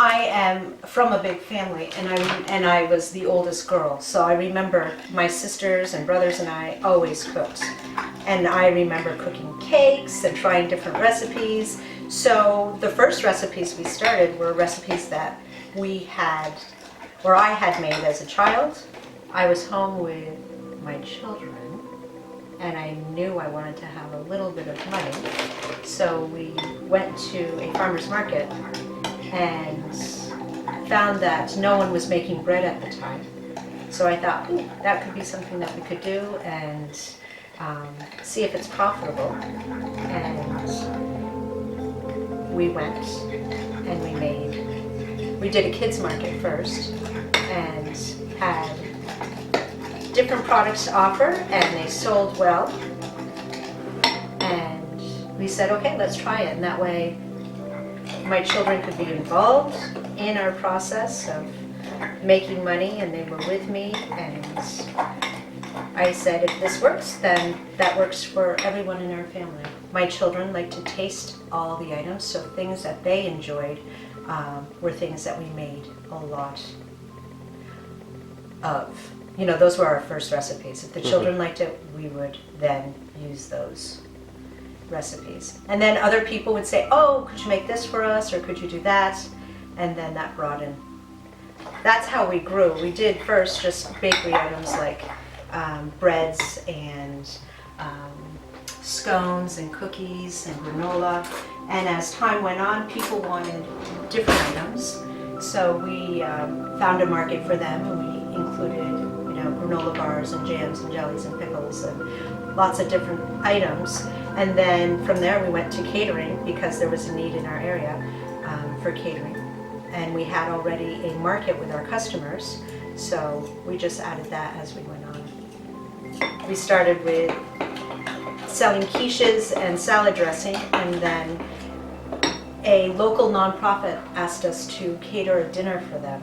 I am from a big family, and I was the oldest girl, so I remember my sisters and brothers and I always cooked. And I remember cooking cakes and trying different recipes. So the first recipes we started were recipes that we had, or I had made as a child. I was home with my children, and I knew I wanted to have a little bit of money. So we went to a farmer's market and found that no one was making bread at the time. So I thought, ooh, that could be something that we could do and see if it's profitable. And we went and we did a kids market first and had different products to offer, and they sold well. And we said, okay, let's try it. And that way my children could be involved in our process of making money, and they were with me, and I said, if this works, then that works for everyone in our family. My children like to taste all the items, so things that they enjoyed were things that we made a lot of. You know, those were our first recipes. If the children liked it, we would then use those recipes. And then other people would say, oh, could you make this for us, or could you do that? And then that brought in. That's how we grew. We did first just bakery items like breads and scones and cookies and granola. And as time went on, people wanted different items. So we found a market for them, and we included, granola bars and jams and jellies and pickles and lots of different items. And then from there we went to catering because there was a need in our area for catering. And we had already a market with our customers, so we just added that as we went on. We started with selling quiches and salad dressing, and then a local nonprofit asked us to cater a dinner for them.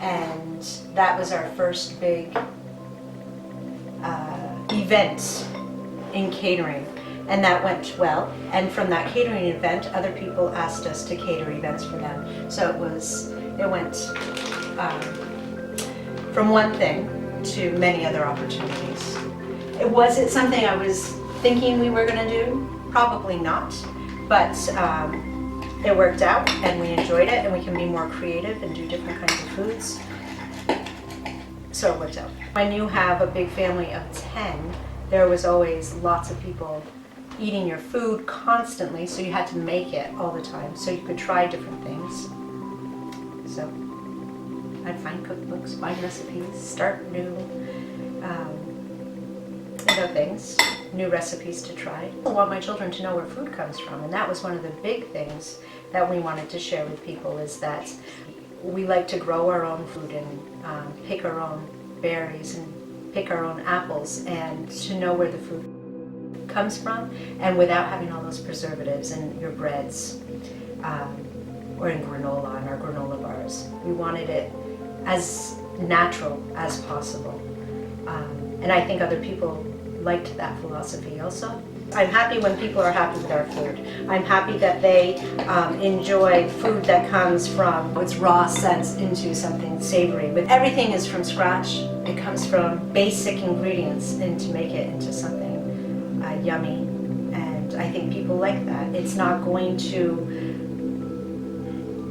And that was our first big event in catering, and that went well. And from that catering event, other people asked us to cater events for them. So it went from one thing to many other opportunities. Was it something I was thinking we were going to do? Probably not, but it worked out, and we enjoyed it, and we can be more creative and do different kinds of foods. So it worked out. When you have a big family of 10, there was always lots of people eating your food constantly, so you had to make it all the time, so you could try different things. So I'd find cookbooks, find recipes, start new things, new recipes to try. I want my children to know where food comes from, and that was one of the big things that we wanted to share with people, is that we like to grow our own food and pick our own berries and pick our own apples, and to know where the food comes from, and without having all those preservatives in your breads or in granola, and our granola bars. We wanted it as natural as possible, and I think other people liked that philosophy also. I'm happy when people are happy with our food. I'm happy that they enjoy food that comes from its raw sense into something savory. But everything is from scratch. It comes from basic ingredients, and to make it into something yummy. And I think people like that. It's not going to,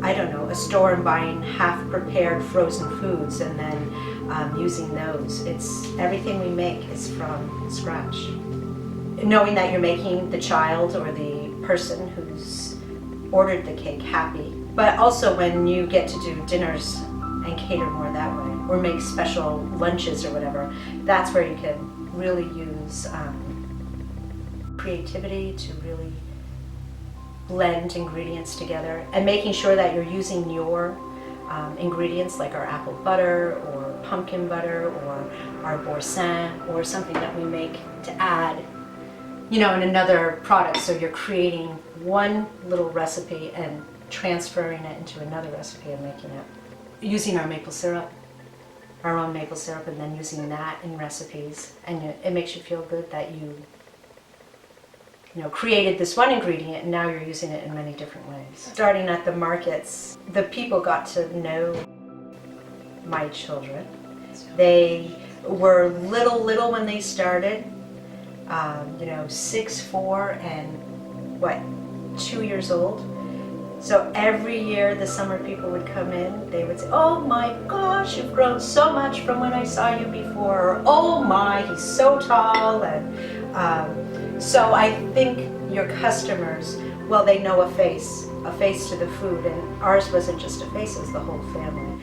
a store and buying half-prepared frozen foods and then using those. Everything we make is from scratch. Knowing that you're making the child or the person who's ordered the cake happy. But also when you get to do dinners and cater more that way, or make special lunches or whatever, that's where you can really use creativity to really blend ingredients together, and making sure that you're using your ingredients, like our apple butter or pumpkin butter or our boursin, or something that we make to add in another product. So you're creating one little recipe and transferring it into another recipe and making it. Using our maple syrup, our own maple syrup, and then using that in recipes. And it makes you feel good that you created this one ingredient and now you're using it in many different ways. Starting at the markets, the people got to know my children. They were little when they started, 6, 4, and 2 years old. So every year the summer people would come in, they would say, "Oh my gosh, you've grown so much from when I saw you before," or "Oh my, he's so tall." And so I think your customers, well, they know a face to the food, and ours wasn't just a face, it was the whole family.